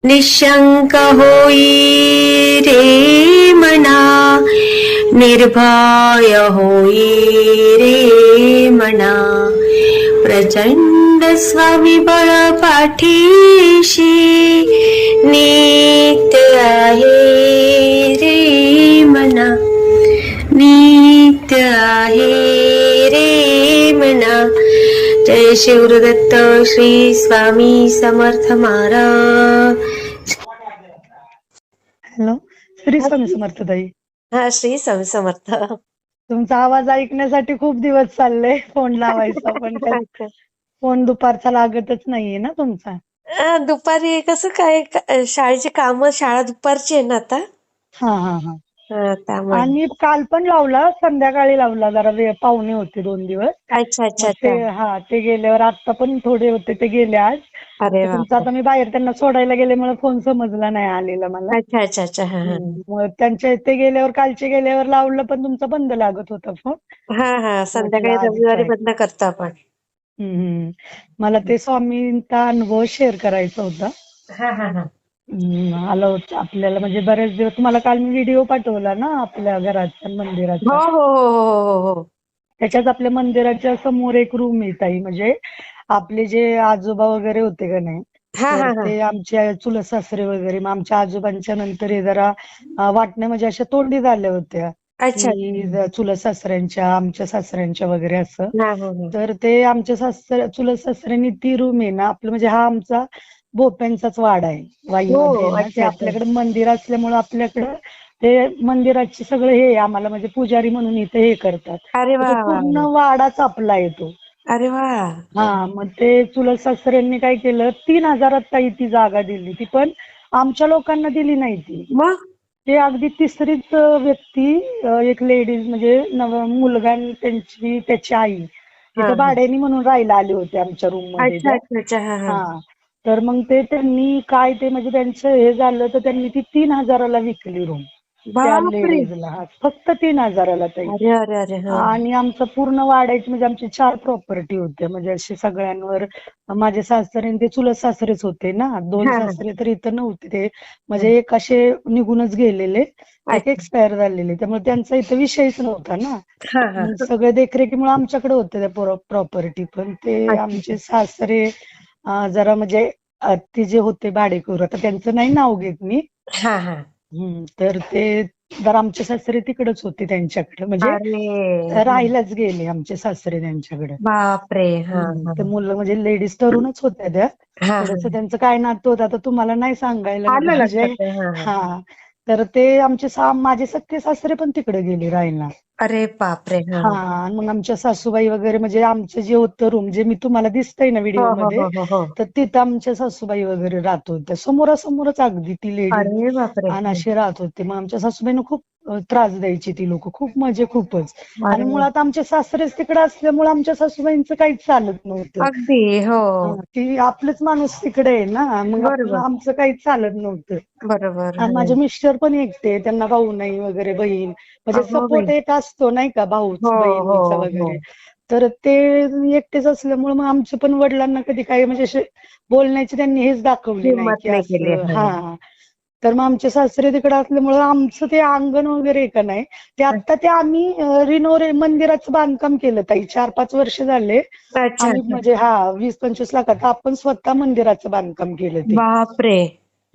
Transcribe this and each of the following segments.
निशंक होई रे मना, निर्भय होई रे मना, प्रचंड स्वविबळ पाठीशी नित्य आहे रे मना, नित्य आहे रे मना. जय शिवदत्त श्री स्वामी समर्थ महाराज. हॅलो, श्री स्वामी समर्थ ताई. हा, श्री स्वामी समर्थ. तुमचा आवाज ऐकण्यासाठी खूप दिवस चालले फोन लावायचा, पण काही फोन दुपारचा लागतच नाहीये ना तुमचा. दुपारी कसं काय, शाळेची कामं, शाळा दुपारची आहे ना आता. हा हा हा. त्यामुळे. आणि काल पण लावला, संध्याकाळी लावला, जरा वेळ पाहुणे होते 2 दिवस. अच्छा अच्छा मग ते अच्छा. ते गेल्यावर आता पण थोडे होते, ते गेले आज. अरे तर तुमचा बापरे. आता मी बाहेर त्यांना सोडायला गेल्यामुळे फोन समजला नाही आलेला मला. अच्छा अच्छा अच्छा. हा हा. मग त्यांच्या ते गेल्यावर, कालचे गेल्यावर लावलं, पण तुमचा बंद लागत होता फोन. हा हा, संध्याकाळी म्हटलं आज रविवारी ट्राय. बंद करतो आपण. मला ते स्वामींचा अनुभव शेअर करायचा होता. हा हा हा. आलं होतं आपल्याला, म्हणजे बरेच दिवस. तुम्हाला काल मी व्हिडिओ पाठवला ना आपल्या घराच्या हो मंदिराचा. हो हो हो हो हो. त्याच्यात आपल्या मंदिराच्या समोर एक रूम आहे ताई. म्हणजे आपले जे आजोबा वगैरे होते का नाही, हा तर हा हा. ते आमचे चुलत सासरे वगैरे, मग आमच्या आजोबांच्या नंतर हे जरा वाटण्या म्हणजे अशा तोंडी झाल्या होत्या, अच्छा. की चुलत सासऱ्यांच्या, आमच्या सासऱ्यांच्या वगैरे असं. हा हा हा. तर ते आमच्या चुलत सासऱ्यांनी ती रूम आहे ना, आपलं म्हणजे हा आमचा भोप्यांचाच वाडा आहे हो. वाईमध्ये आहे ना. ते अच्छा अच्छा. आपल्याकडे मंदिर असल्यामुळे आपल्याकडं ते मंदिराचे सगळं हे आम्हाला, म्हणजे पुजारी म्हणून इथे हे करतात. अरे तर वा तो वा पूर्ण वा. वाडाच आपला येतो. अरे वा. मग ते चुलत सासऱ्यांनी काय केलं, 3,000 ताई ती जागा दिली. ती पण आमच्या लोकांना दिली नाही ती. मग. ते अगदी तिसरीच व्यक्ती, एक लेडीज, म्हणजे मुलगा आणि त्याची आई हा तिथं हा. भाड्यानी म्हणून राहायला आले होते आमच्या रूम मध्ये अच्छा त्या. अच्छा अच्छा. हा हा. तर मग त्यांनी काय, ते म्हणजे त्यांचं हे झालं, तर त्यांनी ती 3,000ला विकली रूम त्या बापरे. लेडीजला. फक्त 3,000ला ताई. अरे अरे अरे. हा. आणि आमचं पूर्ण वाडायचं, म्हणजे आमची 4 प्रॉपर्टी होत्या, म्हणजे असे सगळ्यांवर. माझे सासरे आणि ते चुलत सासरेच होते ना, 2 हा हा. सासरे तर इथं नव्हते ते. हा. म्हणजे एक असे निघूनच गेलेले, एक अच्छा. एक्सपायर झालेले, त्यामुळे त्यांचा इथं विषयच नव्हता ना. हा हा. मग सगळे देखरेखीमुळे आमच्याकडे होते त्या प्रॉपर्टी. पण ते अच्छा. आमचे सासरे जरा म्हणजे ते जे होते भाडेकरू, आता त्यांचं नाही नाव घेत मी. हा हा. तर ते जर आमचे सासरे तिकडेच होते त्यांच्याकडे, म्हणजे अरे. राहायलाच गेले आमचे सासरे त्यांच्याकडे. बापरे. हा हा. ते मुलं म्हणजे लेडीज तरुणच होत्या त्या. हा हा. थोडस त्यांचं काय नातं होतं, आता तुम्हाला नाही सांगायला आलं म्हणजे. लक्षात. हा हा. तर ते आमचे माझे सख्खे सासरे पण तिकडे गेले राहायला. अरे बापरे. हा. मग आमच्या सासूबाई वगैरे, म्हणजे आमचं जे होतं रूम, जे मी तुम्हाला दिसतंय ना हो हो व्हिडिओमध्ये, हो हो हो. तर तिथं आमच्या सासूबाई वगैरे राहत होत्या, समोरासमोरच अगदी ती लेडीज. अरे बापरे. आणि असे राहत होते. मग आमच्या सासूबाईंना खूप त्रास द्यायची ती लोक, खूप म्हणजे खूपच. आणि अरे. मुळात आमचे सासरेच तिकडे असल्यामुळे आमच्या सासूबाईंचं काहीच चालत नव्हतं. अगदी. हो. की आपलंच माणूस तिकडे आहे ना, मग बरोबर आमचं काहीच चालत नव्हतं. बरोबर. हो. माझे मिस्टर पण एकटे, त्यांना भाऊ नाही वगैरे, बहीण. म्हणजे अगो बाई. सपोर्ट एक असतो नाही का, भाऊच हो हो बहिणीचा हो. वगैरे. तर ते एकटेच असल्यामुळे मग आमच्या पण वडिलांना कधी काही म्हणजे असे बोलण्याची त्यांनी हेच दाखवली नाही, हिंमत की नाही केली. असं. हा. तर मग आमचे सासरे तिकडे असल्यामुळे आमचं ते अंगण वगैरे का नाही, ते आता ते आम्ही मंदिराचं बांधकाम केलं ताई. 4-5 वर्ष झाले. अच्छा आम्ही अच्छा. म्हणजे 20-25 लाखात आपण स्वतः मंदिराचं बांधकाम केलं ते. बापरे.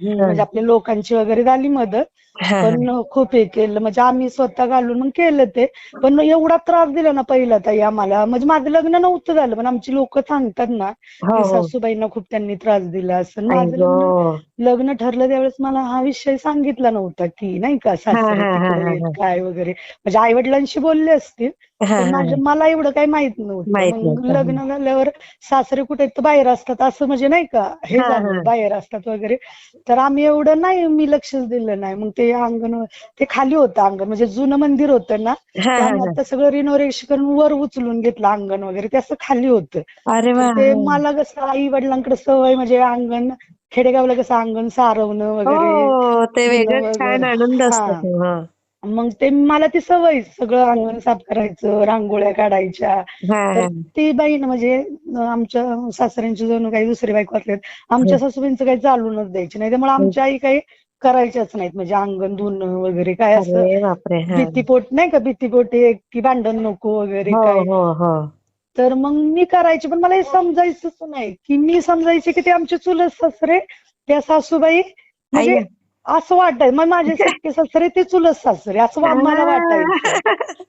हा म्हणजे आपल्या लोकांची वगैरे झाली मदत, हा हा. पण खूप हे केलं, म्हणजे आम्ही स्वतः घालून मग केलं ते. पण एवढा त्रास दिला ना पहिला ताई आम्हाला, म्हणजे माझं लग्न नव्हतं झालं, पण आमची लोक सांगतात ना, हो की हो. सासूबाईंना खूप त्यांनी त्रास दिला असं. आई माझं गो. लग्न ठरलं त्यावेळेस मला हा विषय सांगितला नव्हता, की नाही का हा सासरे हा हा तिकडे हा आहेत हा. काय वगैरे. म्हणजे आई वडिलांशी बोलले असतील, हा पण हा हा. मला एवढं काही माहित नव्हतं. माहित मग नव्हतं. लग्न झाल्यावर सासरे कुठे तर बाहेर असतात असं, म्हणजे नाही का हे हा हा झालं, बाहेर असतात वगैरे. तर आम्ही एवढं नाही, मी लक्षच दिलं नाही. मग ते ते खाली होतं अंगण, म्हणजे जुनं मंदिर होतं ना, हा ते हा आम्ही हा. आता सगळं रिनोव्हेशन करून वर उचलून घेतलं अंगण वगैरे, ते असं खाली होतं. अरे वा. तर ते हा. मला कसं आई वडिलांकडे सवय, म्हणजे अंगण खेडेगावला कसं अंगण सारवणं वगैरे, हो, ते धुणं वेगळंच छान वगैरे. आनंद असतो तो. हा. मग ते मला ती सवय सगळं अंगण साफ करायचं, रांगोळ्या काढायच्या. हा तर हा ती बाई ना म्हणजे आमच्या सासऱ्यांची जणू काही दुसरी बायको असल्यात, हा. आमच्या सासूबाईंचं काही चालूनच द्यायची नाही. त्यामुळे आमच्या आई काही करायच्याच नाहीत म्हणजे अंगण धुणं वगैरे काय असं अरे बापरे! हा. भीतीपोट नाही का, भीतीपोटी की भांडण नको वगैरे हो काय. हो हो. तर मग मी करायचे, पण मला हे समजायचंच नाही की मी समजायचे की ते आमचे चुलत सासरे, त्या सासूबाई म्हणजे आई. असं वाटायचं. मग माझे सख्खे सासरे ते चुलत सासरे असं मला वाटायचं.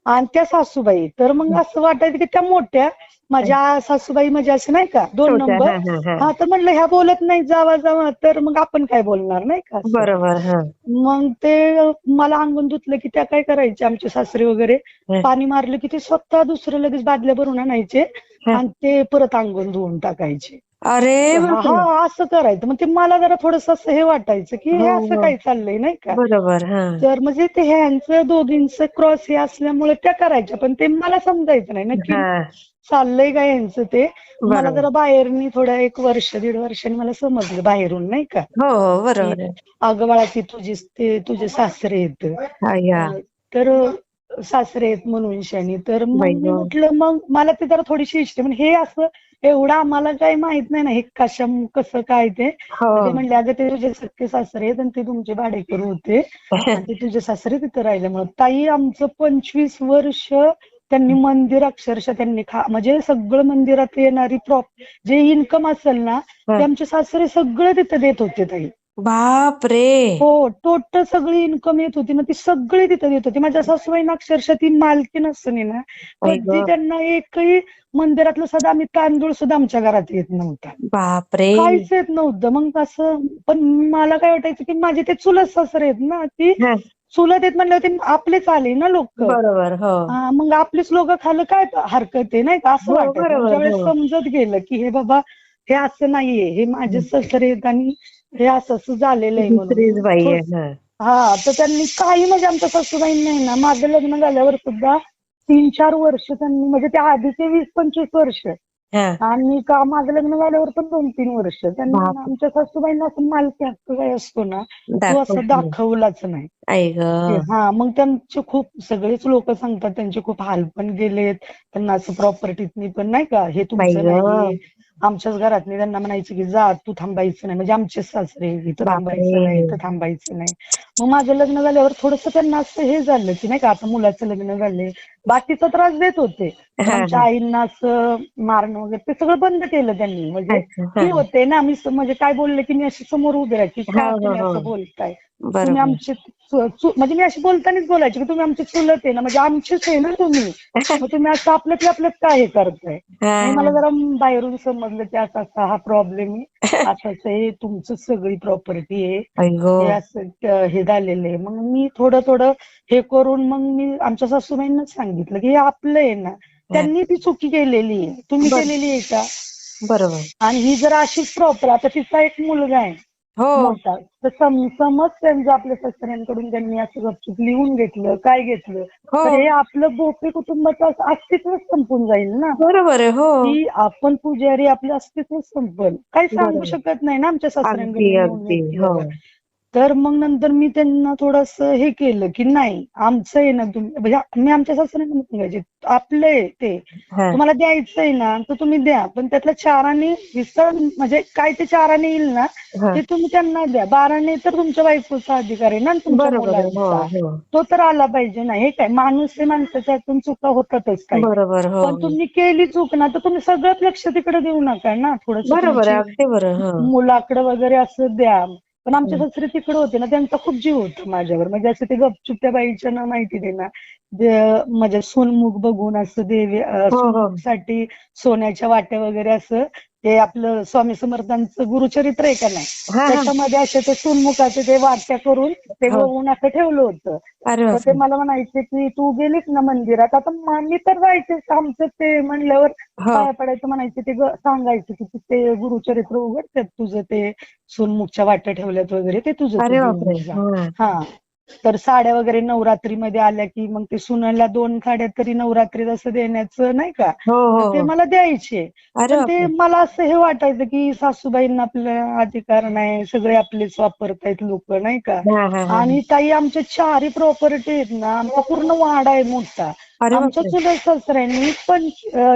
आणि त्या सासूबाई तर मग असं वाटायचं की त्या मोठ्या, माझ्या सासूबाई म्हणजे असे नाही का 2 छोट्या. नंबर. हा हा हा. हा, तर म्हणलं ह्या बोलत नाही जावा जावा, तर मग आपण काय बोलणार नाही का असं. बरोबर. हा मग ते मला अंगण धुतलं की त्या काय करायच्या आमचे सासरे वगैरे, हा पाणी मारलं की ते स्वतः दुसरं लगेच बादल्या भरून आणायचे हा. आणि ते परत अंगण धुवून टाकायचे. अरे हा बापरे! हा, असं करायचं. मग ते मला जरा थोडस असं हे वाटायचं की हो हे असं हो. काय चाललंय नाही का. बरोबर. हा तर म्हणजे ते ह्यांचं दोघींचं क्रॉस हे असल्यामुळे त्या करायच्या, पण ते मला समजायचं नाही नक्की हा. चाललंय काय यांचं ते. मला बरोबर. जरा बाहेरनी थोड्या 1 वर्ष 1.5 वर्षांनी मला समजलं बाहेरून नाही का, हो हो. की बरोबर आहे. अगं बाळा ती ते तुझे सासरे आहेत. अय्या. तर सासरे आहेत म्हणून शनी. तर मग बाई मी गं. म्हटलं, मग मला ते जरा थोडीशी इष्ट पण हे असं एवढं आम्हाला काही माहित नाही ना हे कसं काय ते. हो. तर ते म्हणले अगं ते तुझे सख्खे सासरे आहेत आणि ते तुमचे भाडेकरू होते आणि ते तुझे सासरे तिथं राहिल्यामुळे. ताई आमचं 25 वर्ष त्यांनी मंदिर अक्षरशः त्यांनी म्हणजे सगळं मंदिरात येणारी जे इन्कम असेल ना ते आमचे सासरे सगळं तिथं देत होते ताई. बाप रे! हो, टोटल सगळी इन्कम येत होती ना ती सगळी तिथं देत होती. माझ्या सासूबाईंना अक्षरशः ती मालकीण असताना ना आई कधी गं. त्यांना एकही मंदिरातलं साधा आम्ही तांदूळ सुद्धा आमच्या घरात येत नव्हता. बाप रे! काहीच येत नव्हतं. मग असं पण मला काय वाटायचं की माझे ते चुलत सासरे आहेत ना, ती हा. चुलत आहेत म्हणल्यावर ते आपलेच आले ना लोक. बरोबर. हो. मग आपलीच लोक खाल्लं काय हरकत आहे नाही का असं हो. वाटायचं. मग बरोबर. ज्यावेळेस हो. समजत गेलं की हे बाबा हे असं नाहीये, हे माझे सासरे आहेत आणि हे असं असं झालेलं आहे दुसरीच म्हणून बाई आहे. हा. तर त्यांनी काही म्हणजे आमच्या सासूबाईंनी ना माझं लग्न झाल्यावर सुद्धा 3-4 वर्ष त्यांनी म्हणजे त्या आधीचे 20-25 वर्ष हा. आणि माझं लग्न झाल्यावर पण 2-3 वर्ष त्यांनी बाप. आमच्या सासूबाईंना असं मालकी हक्क काय असतो ना तो असं दाखवते. दाखवलाच नाही. आई गं. मग त्यांचे खूप सगळेच लोक सांगतात त्यांचे खूप हाल पण गेलेत. त्यांना असं प्रॉपर्टीतनी पण नाही का हे बाई तुमचं गं. नाहीये. आमच्याच घरातनी त्यांना म्हणायचं की जा तू थांबायचं नाही, म्हणजे आमचेच सासरे इथं थांबायचं नाही, बापरे! इथं थांबायचं नाही. मग माझं लग्न झाल्यावर थोडंसं त्यांना असं हे झालं की नाही का आता मुलाचं लग्न झालंय. बाकीचा त्रास देत होते पण हा आमच्या हा. आईंना असं मारणं वगैरे ते सगळं बंद केलं त्यांनी. म्हणजे अच्छा. हा मी होते ना, मी म्हणजे काय बोलले की मी अशी समोर उभे राहायची, हा का हो तुम्ही हो. असं बोलताय, तुम्ही बरोबर. आमचे म्हणजे मी अशी बोलतानाच बोलायची की तुम्ही आमची चुलत आहे ना, म्हणजे आमचीच आहे ना तुम्ही, मग तुम्ही असं आपल्यात काय हे करताय. मग हा. मला जरा बाहेरून समजलं की असा असा हा प्रॉब्लेम आहे, असं असं हे तुमचं सगळी प्रॉपर्टी आहे, आई गं. हे असं हे झालेलं आहे. मग मी थोडं थोडं हे करून मग मी आमच्या सासूबाईंनाच सांगितलं की हे आपलं आहे ना, हा. त्यांनी ती चुकी केलेली आहे, तुम्ही बर केलेली आहे का. बरोबर. आणि ही जर अशीच प्रॉपर आता तिचा एक मुलगा आहे हो. मोठा, तर समज त्यांचं आपल्या सासऱ्यांकडून त्यांनी असं गपचूप लिहून घेतलं काय घेतलं हो. तर हे आपलं भोपळे कुटुंबाचं अस्तित्वच संपून जाईल ना. बरोबर आहे. हो. की आपण पुजारी आपलं अस्तित्वच संपल, काही सांगू बरोबर. शकत नाही ना आमच्या अगदी, सासऱ्यांकडून लिहून अगदी. हो. घेतल्यावर. तर मग नंतर मी त्यांना थोडंसं हे केलं की नाही आमचं आहे ना, तुम्ही म्हणजे मी आमच्या सासऱ्यांना सांगायचे आपलं आहे ते, हां, तुम्हाला द्यायचंय ना तर तुम्ही द्या, पण त्यातलं 4 आणे म्हणजे काय ते 4 आणे येईल ना हां. ते तुम्ही त्यांना द्या. 12 आणे तर तुमच्या बायकोचा अधिकार आहे ना आणि तुमच्या बरोबर आहे. हो, मुलांचा, हो. तो तर आला पाहिजे ना. हे काय माणूस आहे, माणसाच्या हातून चुका होतातच काही, बरोबर. हो, पण हो. तुम्ही केली चूक ना तर तुम्ही सगळंच लक्ष तिकडे देऊ नका ना, थोडंसं बरोबर आहे. तुमची अगदी बरं. हं. मुलाकडे वगैरे असं द्या. पण आमचे हं. सासरे तिकडे होते ना, त्यांचा खूप जीव होता माझ्यावर, म्हणजे असं ते गपचूप त्या बाईच्या ना माहिती दे ना म्हणजे सोनमुख बघून असं हो, हो. सोनमुखसाठी सोन्याच्या वाट्या वगैरे असं ते आपलं स्वामी समर्थांचं गुरुचरित्र आहे का नाही, हां, हां. त्याच्यामध्ये असे ते सोनमुखाचे ते वाट्या करून ते हो. ओवून असं ठेवलं होतं. अरे तर ते बापरे! मला म्हणायचे की तू गेलीस ना मंदिरात, आता मी तर जायचेच आमचं ते म्हणल्यावर हो. पाया पडायचं म्हणायचे, ते सांगायचे की ते गुरुचरित्र उघड त्यात तुझं ते सोनमुखच्या वाट्या ठेवल्यात वगैरे ते तुझं तू अरे घेऊन बापरे! ये जा. हां. हा तर साड्या वगैरे नवरात्रीमध्ये आल्या की मग ते सुनेला 2 साड्या तरी नवरात्रीत असं देण्याचं नाही का, हो तर हो ते हो. मला द्यायचे. अरे पण ते बापरे. मला असं हे वाटायचं की सासूबाईंना आपला अधिकार नाही, सगळे आपलेच वापरतायत लोक नाही का. हा हा हा. आणि ताई आमच्या चारही प्रॉपर्टी आहेत ना, आमचा पूर्ण वाडा आहे मोठा. अरे आमच्या बापरे. चुलत सासऱ्यांनी पण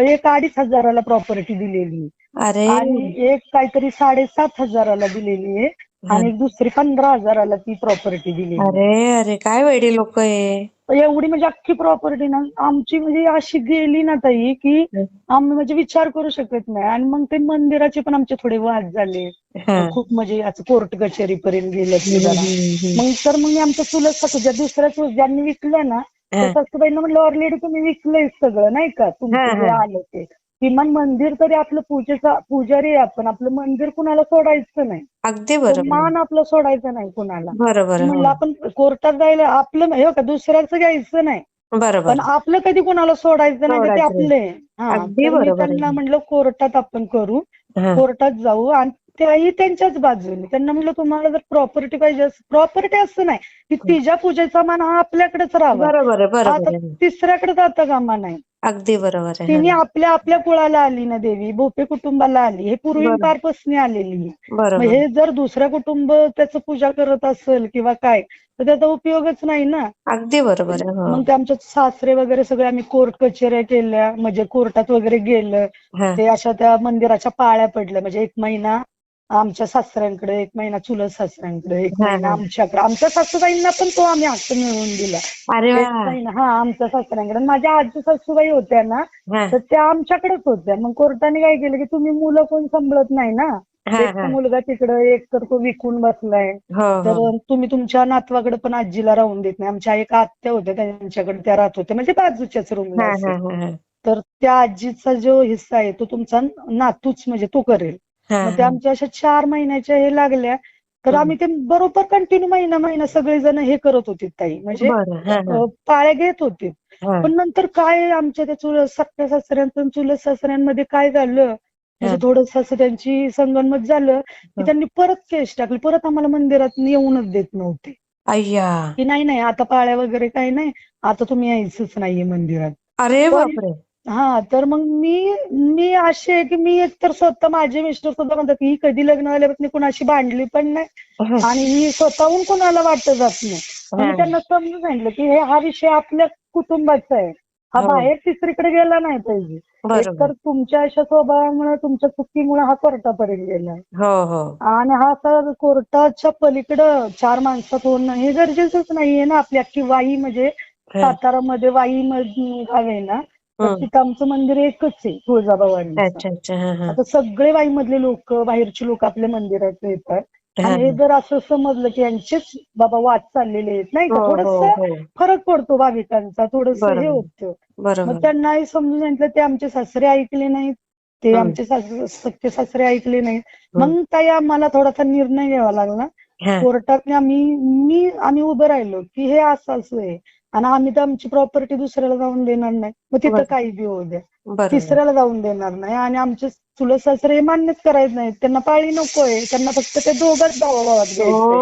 1,500,000ला प्रॉपर्टी दिलेली अरे. आणि एक काहीतरी 7,500 दिलेली आहे हा. आणि एक दुसरी 15,000ला ती प्रॉपर्टी दिलेली आहे. अरे अरे, काय वेडी लोक आहे. एवढी म्हणजे अख्खी प्रॉपर्टी ना आमची म्हणजे अशी गेली ना ताई की आम्ही म्हणजे विचार करू शकत नाही. आणि मग ते मंदिराचे पण आमचे थोडे वाद झाले. हा. खूप म्हणजे असं कोर्ट कचेरीपर्यंत गेलं ते जरा. हम्म. मग मी आमच्या चुलत सासू ज्या दुसऱ्या ज्यांनी विकलं ना हा त्या सासूबाईंना म्हणलं ऑलरेडी तुम्ही विकलंय सगळं नाही का, हा तुमचं जे हा. आलं ते. किमान मंदिर तरी आपलं पूजेचा पुजारी आहे आपण, आपलं मंदिर कुणाला सोडायचं नाही. अगदी तो बरोबर. मान आपला सोडायचा नाही कुणाला. बरोबर हो. म्हणलं आपण कोर्टात जायला आपलं हे का दुसऱ्याचं घ्यायचं नाही, पण बरोबर. आपलं कधी कुणाला सोडायचं नाही, तर ते सोडायचं. आपलं आहे. हा, अगदी तर मी बरोबर त्यांना आहे. म्हणलं कोर्टात आपण करू, हा. कोर्टात जाऊ. आणि त्याही त्यांच्याच बाजूने. त्यांना म्हणलं तुम्हाला जर प्रॉपर्टी पाहिजे, प्रॉपर्टी असं नाही की तिच्या पूजेचा मान हा आपल्याकडेच राहावा, बरोबर आहे, हा बरोबर तर आहे. तिसऱ्याकडे जाता कामा नाही. अगदी बरोबर आहे. हा. तिने आपल्या आपल्या कुळाला आली ना देवी, भोपे कुटुंबाला आली, हे बरोबर. पूर्वीपारपासून आलेली आहे. मग बरोबर. हे जर दुसऱ्या कुटुंब त्याचं पूजा करत असेल किंवा काय, तर त्याचा उपयोगच नाही ना. अगदी बरोबर आहे. हो. मग ते आमच्या सासरे वगैरे सगळे आम्ही कोर्ट कचेऱ्या केल्या, म्हणजे कोर्टात वगैरे गेलं. हा. ते अशा त्या मंदिराच्या पाळ्या पडल्या, म्हणजे 1 महिना आमच्या सासऱ्यांकडे, 1 महिना चुलत सासऱ्यांकडे, 1 हा महिना हा. आमच्याकडे. आमच्या सासूबाईंना पण तो आम्ही हक्क मिळवून दिला. अरे 1 वा. महिना हा आमच्या सासऱ्यांकडे. आणि माझ्या आजी सासूबाई होत्या ना, हा तर त्या आमच्याकडेच होत्या. मग कोर्टाने काय केलं की तुम्ही मुलं कोण सांभाळत नाही ना, हा एक तर हा. मुलगा तिकडं, एक तर तो विकून बसलाय, हो हो. तर तुम्ही तुमच्या नातवाकडे पण आजीला राहून देत नाही. आमच्या एक आत्या होत्या त्यांच्याकडे त्या राहत होत्या, म्हणजे बाजूच्याच रूमला हा असे. हा हा हा. तर त्या आजीचा जो हिस्सा आहे तो तुमचा नातूच म्हणजे तो करेल. हा मग त्या हा. आमच्या अशा 4 महिन्याच्या हे लागल्या, तर हम्म. आम्ही ते बरोबर कंटिन्यू महिना महिना सगळेजण हे करत होते ताई, म्हणजे बरं. हा हा. पाळ्या घेत होते. हा पण नंतर काय आमच्या त्या सख्ख्या सासऱ्यांचं आणि चुलत सासऱ्यांमध्ये काय झालं, हा. म्हणजे थोडंसं असं त्यांची संगनमत झालं की हा. त्यांनी परत केस टाकली. परत आम्हाला मंदिरात येऊनच देत नव्हते अय्या. की नाही नाही आता पाळ्या वगैरे काही नाही, आता तुम्ही यायचंच नाहीये मंदिरात. अरे पण बापरे. हा, तर मग मी मी अशी आहे की मी एकतर स्वतः, माझे मिस्टर सुद्धा म्हणतात की ही कधी लग्न झाल्यापासून कुणाशी भांडली पण नाही हा आणि ही स्वतःहून कोणाला वाटत जात नाही. मग हा. मी त्यांना समजून सांगितलं की हा विषय आपल्या कुटुंबाचा आहे, हा हो. बाहेर तिसरीकडे गेला नाही पाहिजे. बरोबर. एकतर तुमच्या अशा स्वभावामुळे, तुमच्या चुकीमुळे हा कोर्टापर्यंत गेलाय. हो हो. आणि हा तर कोर्टाच्या पलीकडं 4 माणसात होणं हे गरजेचंच नाहीये ना. आपली अख्खी वाई म्हणजे हा. सातारामध्ये वाई गाव आहे ना, तर हम्म. तिथं आमचं मंदिर एकच आहे तुळजाभवानीचं. अच्छा अच्छा. हा हा. आता सगळे वाईमधले लोक, बाहेरची लोक आपल्या मंदिरात येतात. हा आणि हे हा. जर असं समजलं की यांचेच बाबा वाद चाललेले आहेत नाही हो का, हो थोडस हो. फरक पडतो भाविकांचा, थोडस हे बरोबर. होतं. मग बरोबर. त्यांनाही समजून सांगितलं, ते आमचे सासरे ऐकले नाहीत, ते हम्म. आमचे सख्खे सासरे ऐकले नाहीत. हम्म. मग ताई आम्हाला थोडासा निर्णय घ्यावा लागला. हा. कोर्टात आम्ही उभं राहिलो की हे असं असं आहे आणि आम्ही तर आमची प्रॉपर्टी दुसऱ्याला जाऊन देणार नाही, मग तिथं बर. काही बी होऊ द्या, बरोबर. तिसऱ्याला जाऊन देणार नाही. आणि आमचे चुलत सासरे हे मान्यच करायचं नाही, त्यांना पाळी नकोय, त्यांना फक्त ते दोघंच भावाभावात ओ. घ्यायचंय.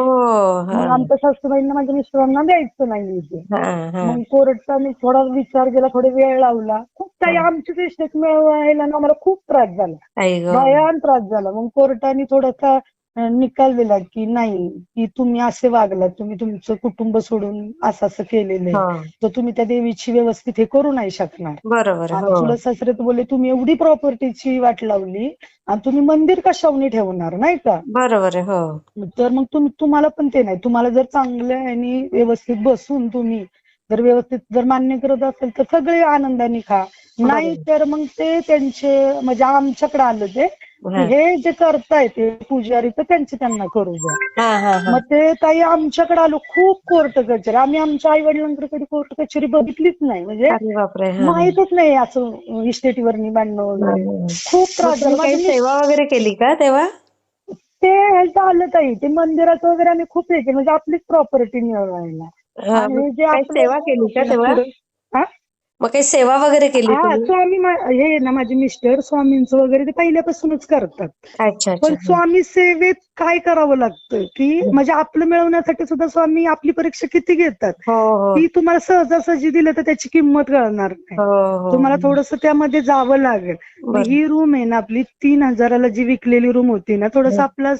हा मग आमच्या सासूबाईंना, माझ्या मिस्टरांना द्यायचं नाही इथे. हा हा. मग कोर्टचा मी थोडा विचार केला, थोडा वेळ लावला. खूप काही हा. आमचीच इस्टेट मिळवायला ना मला खूप त्रास झाला, आई ग. भयान त्रास झाला. मग कोर्टाने थोडासा निकाल दिला की नाही, की तुम्ही असे वागलात, तुम्ही तुमचं कुटुंब सोडून असं असं केलेलं आहे, हा. तर तुम्ही त्या देवीची व्यवस्थित हे करू नाही शकणार. बरोबर. आणि हो. चुलत सासरे तर बोलले तुम्ही एवढी प्रॉपर्टीची वाट लावली आणि तुम्ही मंदिर कशावरून ठेवणार नाही का. बरोबर आहे. हो. तर मग तुम्हाला पण ते नाही, तुम्हाला जर चांगलं आणि व्यवस्थित बसून तुम्ही जर व्यवस्थित जर मान्य करत असेल तर सगळे आनंदाने खा, नाही बरोबर. तर मग ते त्यांचे म्हणजे आमच्याकडे आलं ते की हा हे जे करतायत ते पुजारी, तर त्यांचे त्यांना करू द्या. हा हा हा. मग ते ताई आमच्याकडे आलो, खूप कोर्ट कचेरी. आम्ही आमच्या आई वडिलांकडे कधी कोर्ट कचेरी बघितलीच नाही, म्हणजे अरे बापरे. हा हा. माहीतच नाही असं इस्टेटीवरनी भांडणं हा, वगैरे. हा. खूप मग त्रास झाला तुम्ही काही माझं. सेवा वगैरे केली का तेव्हा? ते ह्याचं आलं ताई, ते मंदिराचं वगैरे आम्ही खूप हे केलं, म्हणजे आपलीच प्रॉपर्टी मिळवायला. हा, मग आणि जे काही आपलं सेवा केली का तेव्हा? पुढं हा मग काही सेवा वगैरे केली हा तुम्ही? स्वामी हे ना माझे मिस्टर स्वामींचं वगैरे ते पहिल्यापासूनच करतात. अच्छा अच्छा. पण हा. स्वामी सेवेत काय करावं लागतं की म्हणजे आपलं मिळवण्यासाठी सुद्धा स्वामी आपली परीक्षा किती घेतात हो हो की तुम्हाला सहजासहजी दिलं तर त्याची किंमत कळणार नाही. हो हो तुम्हाला हो. थोडस त्यामध्ये जावं लागेल. मग बरोबर. ही रूम आहे ना आपली 3,000ला जी विकलेली रूम होती ना, थोडस आपला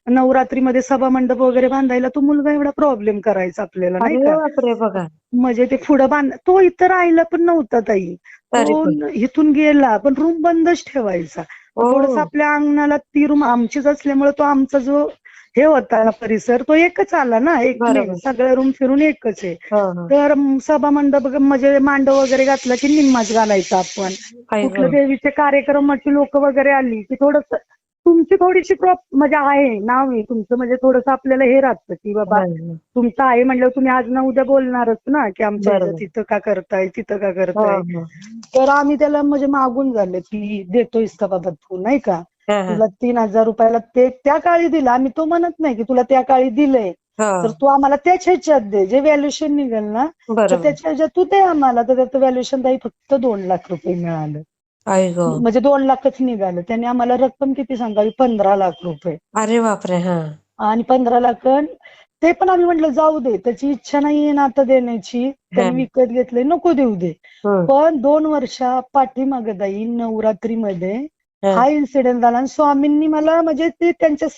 नवरात्रीमध्ये सभा मंडप वगैरे बांधायला तो मुलगा एवढा प्रॉब्लेम करायचा आपल्याला नाही अरे का. बापरे, बघा. म्हणजे ते पुढं तो इथं राहिला पण नव्हता ताई. तरी तो पण. इथून गेला पण रूम बंदच ठेवायचा. ओ. थोडस आपल्या अंगणाला ती रूम आमचीच असल्यामुळे तो आमचा जो हे होता ना परिसर तो एकच आला ना, एकमेव बरोबर. सगळ्या रूम फिरून एकच आहे. हो हो. तर सभा मंडप म्हणजे मांडव वगैरे घातला की निम्माच घालायचा आपण. आई कुठलं गं. देवीचे कार्यक्रमाची लोक वगैरे आली की थोडस तुमची थोडीशी म्हणजे आहे नाव आहे तुमचं म्हणजे थोडस आपल्याला हे राहतं की बाबा हं, हं. तुमचं आहे म्हणल्यावर तुम्ही आज ना उद्या बोलणारच ना की आमच्या ह्याच्यात बरोबर. तिथं का करताय तिथं का हो करताय. हो. तर आम्ही त्याला म्हणजे मागून झाले की देतोयस का बाबा तू नाही का. हं, हं. तुला 3,000 रुपयाला ते त्या काळी दिलं आम्ही तो म्हणत नाही की तुला त्या काळी दिलंय. तर हो. तू आम्हाला त्याच ह्याच्यात दे जे व्हॅल्युएशन निघेल ना तर बरोबर. त्याच्या ह्याच्यात तू दे आम्हाला. तर त्याचं व्हॅल्युएशन ताई फक्त 2 लाख रुपये मिळालं. आई गं. म्हणजे 2 लाखच निघालं. त्याने आम्हाला रक्कम किती सांगावी 15 लाख रुपये. अरे बापरे. हा. आणि 15 लाख ते पण आम्ही म्हटलं जाऊ दे त्याची इच्छा नाहीये ना आता देण्याची. हा. त्यांनी विकत घेतलंय नको देऊ दे. हं. पण 2 वर्षा पाठीमागे ताई नवरात्रीमध्ये हं. हा इन्सिडेंट झाला आणि स्वामींनी मला म्हणजे ते त्यांच्या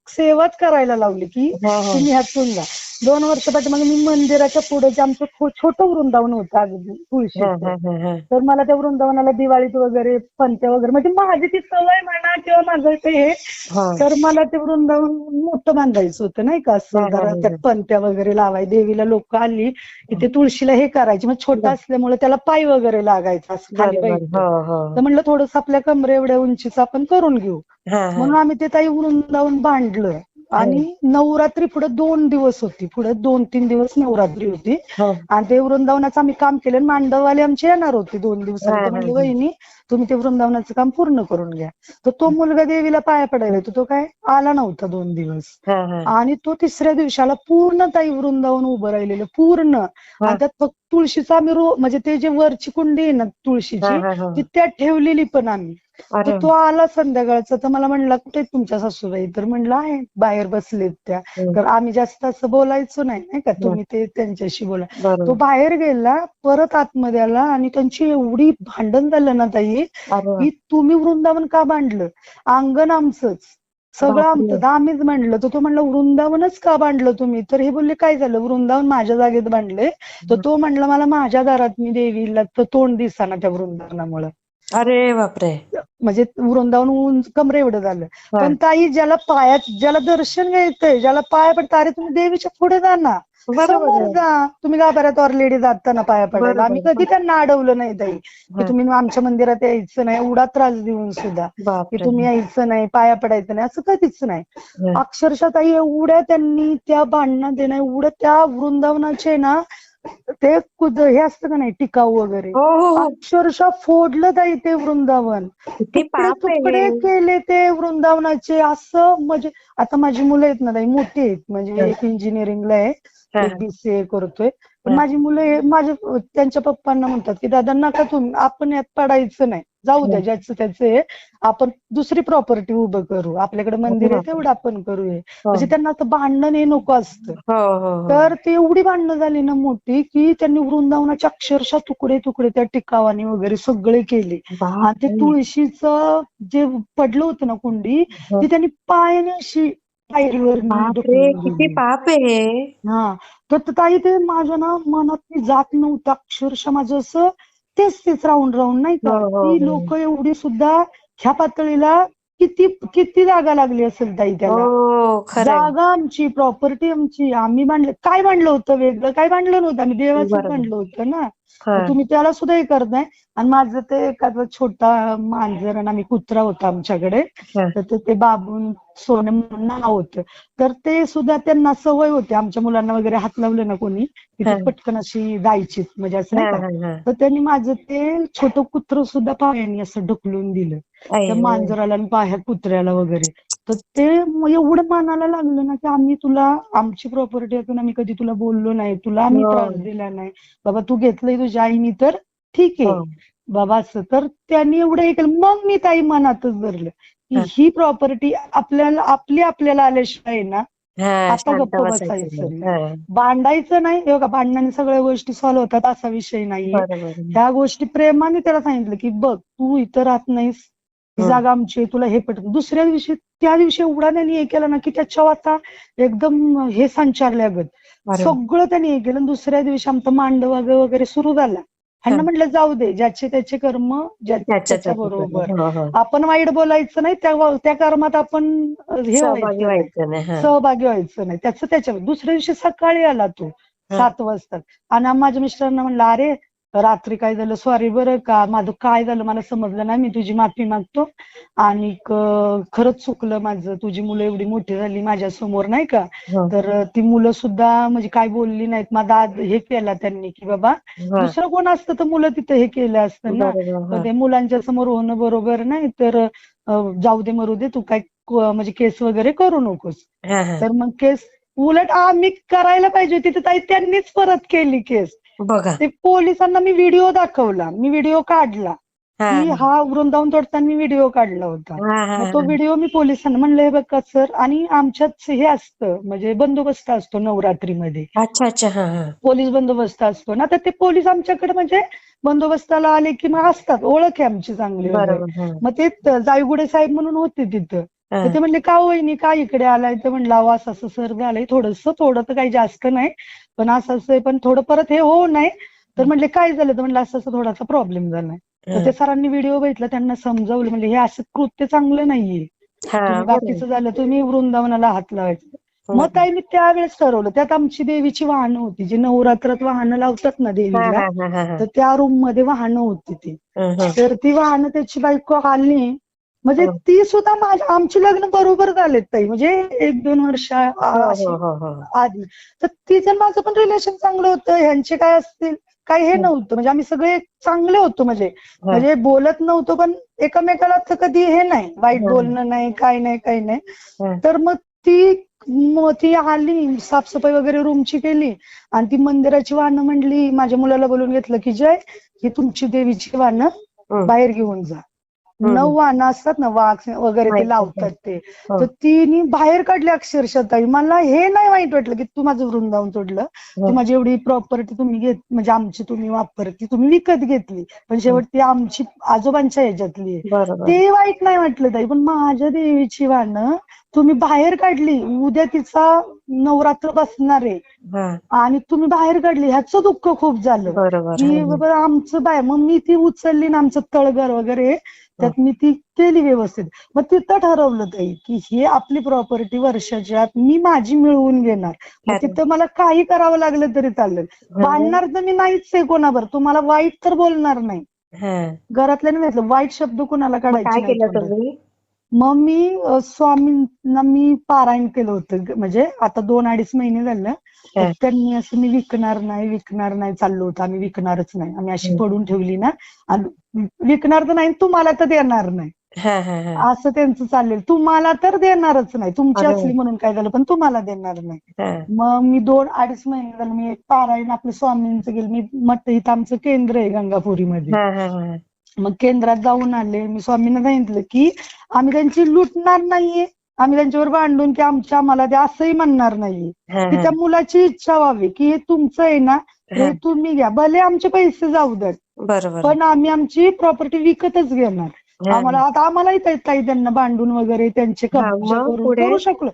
सेवाच करायला लावली की हो हो. तुम्ही ह्यातून जा. 2 वर्ष पाठीमागे मी मंदिराच्या पुढे जे आमचं छोटं वृंदावन होतं अगदी हं, तुळशीचं. हं, हं, हं. तर मला त्या वृंदावनाला दिवाळीत वगैरे पंत्या वगैरे म्हणजे माझी ती सवय म्हणा किंवा माझं ते हे. हो. तर मला ते वृंदावन मोठं बांधायचं होतं नाही का असं हं, हं, जरा त्यात हं. पंत्या वगैरे लावाय देवीला लोक आली की ते तुळशीला हे करायची. मग छोटा असल्यामुळे त्याला पाय वगैरे लागायचा असं खाली बरोबर. बैठ. हो हो. तर म्हणलं थोडंसं आपल्या कमरे एवढ्या उंचीचं आपण करून घेऊ. हं, हं. म्हणून आम्ही ते ताई वृंदावन बांधलं. आणि हं. नवरात्री पुढे 2 दिवस होती. पुढे 2-3 दिवस नवरात्री होती. हं. आणि ते वृंदावनाचं आम्ही काम केलं. मांडववाले आमचे येणार होते 2 दिवसांनी. ते हं, म्हणले हं, हं. वहिनी तुम्ही ते वृंदावनाचं काम पूर्ण करून घ्या. तर तो मुलगा देवीला पाया पडायला येतो तो काय आला नव्हता 2 दिवस. हं, हं. आणि तो तिसऱ्या दिवसाला पूर्ण ताई वृंदावन उभं राहिलेलं पूर्ण. आणि हं. त्यात फक्त तुळशीचा आम्ही म्हणजे ते जे वरची कुंडी आहे ना तुळशीची हं, हं, ती हं. त्यात ठेवलेली पण आम्ही. तर अरे तो आला संध्याकाळचा तर मला म्हणला कुठे आहेत तुमच्या सासूबाई. तर म्हणलं आहे बाहेर बसलेत त्या. हं, तर आम्ही जास्त असं बोलायचो नाही का हं. तुम्ही ते त्यांच्याशी बोला. तो बरोबर. बाहेर गेला परत आतमध्ये आला आणि त्यांची एवढी भांडण झालं ना ताई अरे वा. की तुम्ही वृंदावन का बांधलं अंगण आमचंच सगळं बापरे. आमचं तर आम्हीच बांधलं. तर तो म्हणलं वृंदावनच का बांधलं तुम्ही. तर हे बोलले काय झालं वृंदावन माझ्या जागेत बांधले. तर हं. तो म्हणला मला माझ्या दारात मी देवीला तर तोंड दिसाना त्या वृंदावनामुळे. अरे बापरे. म्हणजे वृंदावन उंच कमरे एवढं झालं. हं. पण ताई ज्याला दर्शन घ्यायचंय ज्याला पाया पडतं अरे तुम्ही देवीच्या पुढे जा ना. बरोबर समोर आहे. जा. तुम्ही गाभाऱ्यात ऑरलेडी जाता ना पाया पडायला. आम्ही बरोबर. कधी त्यांना अडवलं नाही ताई की हं. तुम्ही आमच्या मंदिरात यायचं नाही एवढा त्रास देऊन सुद्धा की बापरे. तुम्ही यायचं नाही पाया पडायचं नाही असं कधीच नाही. हं. अक्षरशः ताई एवढ्या त्यांनी त्या भांडणात आहे ना एवढं त्या वृंदावनाचे ना ते हे असतं का नाही टिकाऊ वगैरे हो हो हो. अक्षरशः फोडलं ताई ते वृंदावन. किती तुकडे पाप आहे तुकडे हे. केले ते वृंदावनाचे असं म्हणजे आता माझी मुलं आहेत ना ताई मोठी आहेत म्हणजे हं. एक इंजिनिअरिंगला आहे एक हं. BCA करतोय. पण हं. माझी मुलं त्यांच्या पप्पांना म्हणतात की दादा नका तुम्ही आपण यात पडायचं नाही जाऊ द्या हं. ज्याचं त्याचे आपण दुसरी प्रॉपर्टी उभं करू आपल्याकडे अरे मंदिर आहे बापरे. तेवढं आपण करूया. हो म्हणजे त्यांना असं भांडण हे नको असतं. हो हो हो. तर ती एवढी भांडणं झाली ना मोठी की त्यांनी वृंदावनाचे अक्षरशः तुकडे तुकडे त्या टिकावाने वगैरे सगळे केले. आणि ते बापरे. तुळशीचं जे पडलं होतं ना कुंडी हं. ती त्यांनी पायाने अशी पायरीवर बापरे, ढकलून किती दिली. पाप आहे हे. हा तर ताई ते माझ्या ना मनात जात नव्हतं अक्षरशः माझं असं तेच राहून राहून नाही हो का हो ती हो. लोक एवढी सुद्धा ह्या पातळीला किती किती जागा लागली असेल ताई त्याला. हो खरंय. जागा आमची प्रॉपर्टी आमची आम्ही बांधलं काय बांधलं होतं वेगळं काय बांधलं नव्हतं आम्ही देवाचंच बरोबर. बांधलं होतं ना. मग हं. तुम्ही त्याला सुद्धा हे करताय. आणि माझं ते एखादा छोटा मांजर आणि आम्ही कुत्रा होता आमच्याकडे. हं. तर ते बाबून सोनं म्हणून नाव होतं. तर ते सुद्धा त्यांना सवय होती आमच्या मुलांना वगैरे हात लावलं ना कोणी की ती हं. पटकन अशी जायची म्हणजे असं नाही हं. का. हं. हं. तर त्यांनी माझं ते छोटं कुत्रं सुद्धा पायाने असं ढकलून दिलं त्या अय्यो. मांजराला आणि पाया कुत्र्याला वगैरे. तर ते एवढं मानायला लागलं ना की आम्ही तुला आमची प्रॉपर्टी असून आम्ही कधी तुला बोललो नाही तुला आम्ही हो त्रास दिला नाही बाबा तू घेतलंय तुझ्या आईनी तर ठीक आहे हो. बाबा असं. तर त्यांनी एवढं हे केलं मग मी ताई मनातच धरलं की ही प्रॉपर्टी आपल्याला आल्याशिवाय ना आता शांत गप्प बसायचं बसायचं नाही. नाही. भांडायचं नाही, हे बघा भांडणाने सगळ्या गोष्टी सॉल्व्ह होतात असा विषय नाहीये. बरोबर. ह्या गोष्टी प्रेमाने त्याला सांगितलं की बघ तू इथं राहत नाहीस, ही जागा आमची आहे, तुला हे पटत. दुसऱ्या दिवशी त्या दिवशी एवढा त्यांनी हे केलं ना की त्याच्यावर आता एकदम हे संचारल्यागत अरे सगळं त्यांनी हे केलं. दुसऱ्या दिवशी आमचं मांडव वगैरे सुरू झाला. ह्यांना म्हटलं जाऊ दे, ज्याचे त्याचे कर्म त्याच्या बरोबर. आपण वाईट बोलायचं नाही, त्या कर्मात आपण हे सहभागी व्हायचं नाही, व्हायचं नाही. सहभागी व्हायचं नाही. त्याचं त्याच्यावर. दुसऱ्या दिवशी सकाळी आला तो 7 वाजता आणि माझ्या मिस्टरांना म्हणलं अरे रात्री काय झालं, सॉरी बरं का, माझं काय झालं मला समजलं नाही, मी तुझी माफी मागतो आणि खरंच चुकलं माझं, तुझी मुलं एवढी मोठी झाली माझ्या समोर नाही का, तर ती मुलं सुद्धा म्हणजे काय बोलली नाहीत. माझा हे केला त्यांनी की बाबा दुसरं कोण असतं तर मुलं तिथं हे केलं असतं ना, तर ते मुलांच्या समोर होणं बरोबर नाही, तर जाऊ दे मरू दे, तू काय म्हणजे केस वगैरे करू नकोस. तर मग केस उलट आम्ही करायला पाहिजे होती तर ताई त्यांनीच परत केली केस. बघा. ते पोलिसांना मी व्हिडिओ दाखवला, मी व्हिडिओ काढला की हा वृंदावन तोडताना मी व्हिडिओ काढला होता. मग तो व्हिडिओ मी पोलिसांना म्हणलं हे बघा सर, आणि आमच्यात हे असतं म्हणजे बंदोबस्त असतो नवरात्रीमध्ये. अच्छा. पोलीस बंदोबस्त असतो ना, तर ते पोलीस आमच्याकडे म्हणजे बंदोबस्ताला आले की मग असतात, ओळख आहे आमची चांगली वगैरे. मग ते जायगुडे साहेब म्हणून होते तिथं, तर ते म्हणले का हो वहिनी काय इकडे आलाय, तर म्हणलं अहो असं सर झालंय, थोडं तर काही जास्त नाही पण असं आहे, पण थोडं परत हे होऊ नये. तर म्हणले काय झालं, तर म्हणलं असं थोडासा प्रॉब्लेम झालाय. तर ते सरांनी व्हिडिओ बघितला, त्यांना समजावलं, म्हणजे हे असं कृत्य चांगलं नाहीये, तुम्ही बाकीचं झालं तुम्ही वृंदावनाला हात लावायचं. मग ताई मी त्यावेळेस ठरवलं, त्यात आमची देवीची वाहनं होती, जी नवरात्रात वाहनं लावतात ना देवीला, तर त्या रूम मध्ये वाहनं होती ती. तर ती वाहनं त्याची बायको आली, म्हणजे ती सुद्धा आमची लग्न बरोबर झालेत ताई, म्हणजे 1-2 वर्ष आधी. तर तिचं माझं पण रिलेशन चांगलं होतं, ह्यांचे काय असतील काही हे नव्हतं, म्हणजे आम्ही सगळे चांगले होतो, म्हणजे बोलत नव्हतो पण एकमेकाला कधी हे नाही, वाईट बोलणं नाही, काही नाही. तर मग ती आली, साफसफाई वगैरे रूमची केली आणि ती मंदिराची वाहनं म्हणली, माझ्या मुलाला बोलून घेतलं की जय ही तुमची देवीची वाहनं बाहेर घेऊन जा. 9 वाहनं असतात ना, वाघ वगैरे ते लावतात ते, तर तिने बाहेर काढले अक्षरशः ताई. मला हे नाही वाईट वाटलं की तू माझं वृंदावन तोडलं, ती माझी एवढी प्रॉपर्टी तुम्ही म्हणजे आमची तुम्ही वापरती, तुम्ही विकत घेतली, पण शेवट ती आमची आजोबांच्या ह्याच्यातली आहे, ते वाईट नाही वाटलं ताई. पण माझ्या देवीची वाहनं तुम्ही बाहेर काढली, उद्या तिचा नवरात्र बसणार आहे आणि तुम्ही बाहेर काढली, ह्याचं दुःख खूप झालं की बाबा आमचं मग मी ती उचलली ना, आमचं तळघर वगैरे त्यात मी ती केली व्यवस्थित. मग तिथं ठरवलं ताई की हे आपली प्रॉपर्टी वर्षाच्या आत मी माझी मिळवून घेणार, मग तिथं मला काही करावं लागलं तरी चालेल, भांडणार तर मी नाहीच आहे कोणावर, तुम्हाला वाईट तर बोलणार नाही, घरातल्याने म्हटलं वाईट शब्द कोणाला काढायचे नाही तोंडात. मग मी स्वामींना मी पारायण केलं होतं, म्हणजे आता 2-2.5 महिने झालं. तर त्यांनी असं मी विकणार नाही चाललो होतं, आम्ही विकणारच नाही, आम्ही अशी पडून ठेवली ना, आणि विकणार तर नाही तुम्हाला तर देणार नाही, असं त्यांचं चाललेलं, तुम्हाला तर देणारच नाही, तुमची असली म्हणून काय झालं पण तुम्हाला देणार नाही. मग मी 2-2.5 महिने झालं मी पारायण आपलं स्वामींचं गेलं, मी म्हटलं इथं आमचं केंद्र आहे गंगापुरीमध्ये, मग केंद्रात जाऊन आले. मी स्वामींना सांगितलं की आम्ही त्यांची लुटणार नाहीये, आम्ही त्यांच्यावर भांडून की आम्हाला द्या असंही म्हणणार नाहीये, की त्या मुलाची इच्छा व्हावी की हे तुमचं आहे ना, हे तुम्ही घ्या, भले आमचे पैसे जाऊ द्यात, पण आम्ही आमची प्रॉपर्टी विकतच घेणार. आम्हालाही ताई त्यांना भांडून वगैरे त्यांचे कब्जा करून करू शकलो,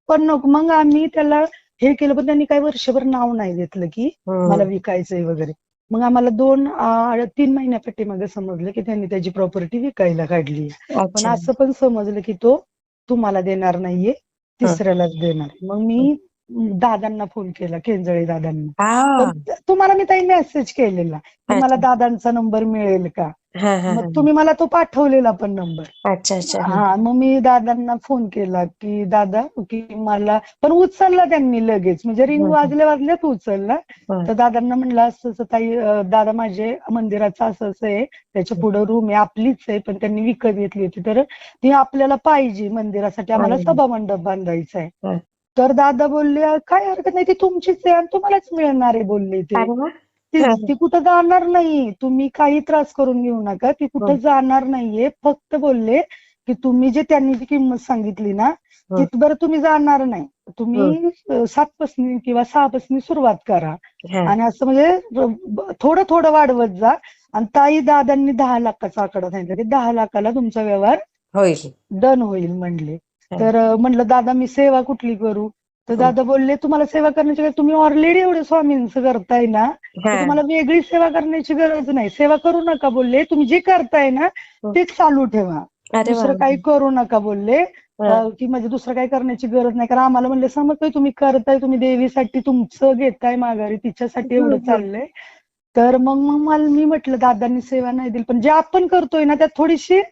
पण नको. मग आम्ही त्याला हे केलं, पण त्यांनी काही वर्षभर नाव नाही घेतलं की मला विकायचंय वगैरे. मग आम्हाला 2-3 महिन्या पाठीमागे समजलं की त्यांनी त्याची प्रॉपर्टी विकायला काढली, पण असं पण समजलं की तो तुम्हाला देणार नाहीये, तिसऱ्यालाच देणार. मग मी दादांना फोन केला, केंजळे दादांना, तर तुम्हाला मी ताई मेसेज केलेला की मला दादांचा नंबर मिळेल का, मग तुम्ही मला तो पाठवलेला पण नंबर. मग मी दादांना फोन केला की दादा की मला, पण उचलला त्यांनी लगेच, म्हणजे रिंग वाजल्यात उचलला. तर दादांना म्हणलं असं ताई, दादा माझे मंदिराचं असं आहे, त्याच्या पुढे रूम आहे आपलीच आहे, पण त्यांनी विकत घेतली होती, तर ती आपल्याला पाहिजे मंदिरासाठी, आम्हाला सभा मंडप बांधायचा आहे. तर दादा बोलले काय हरकत नाही, ती तुमचीच आहे आणि तुम्हालाच मिळणार आहे बोलले, ती कुठं जाणार नाही, तुम्ही काही त्रास करून घेऊ नका, ती कुठं जाणार नाहीये, फक्त बोलले की तुम्ही जे त्यांनी जी किंमत सांगितली ना हं. तिथपर्यंत तुम्ही जाणार नाही. तुम्ही 7 पासून किंवा 6 पासून सुरुवात करा हा. आणि असं म्हणजे थोडं थोडं वाढवत जा. आणि ताई दादांनी 10 लाखाचा आकडा सांगितला की 10 लाखाला तुमचा व्यवहार होईल. डन होईल म्हणले. हा. तर म्हणलं दादा मी सेवा कुठली करू? तर हं. दादा बोलले तुम्हाला सेवा करण्याची गरज, तुम्ही ऑलरेडी एवढं स्वामींचं करताय ना तर हा. तुम्हाला वेगळी सेवा करण्याची गरज नाही. सेवा करू नका बोलले, तुम्ही जे करताय ना हं. तेच चालू ठेवा, अरे वा. दुसरं काही करू नका बोलले. हा. की म्हणजे दुसरं काही करण्याची गरज नाही. कारण आम्हाला म्हणले समजतंय तुम्ही करताय, तुम्ही देवीसाठी तुमचं घेताय माघारी, तिच्यासाठी हं. एवढं हं. चाललंय. तर मग मग मी म्हटलं दादांनी सेवा नाही दिली, पण जे आपण करतोय ना त्यात थोडीशी हा.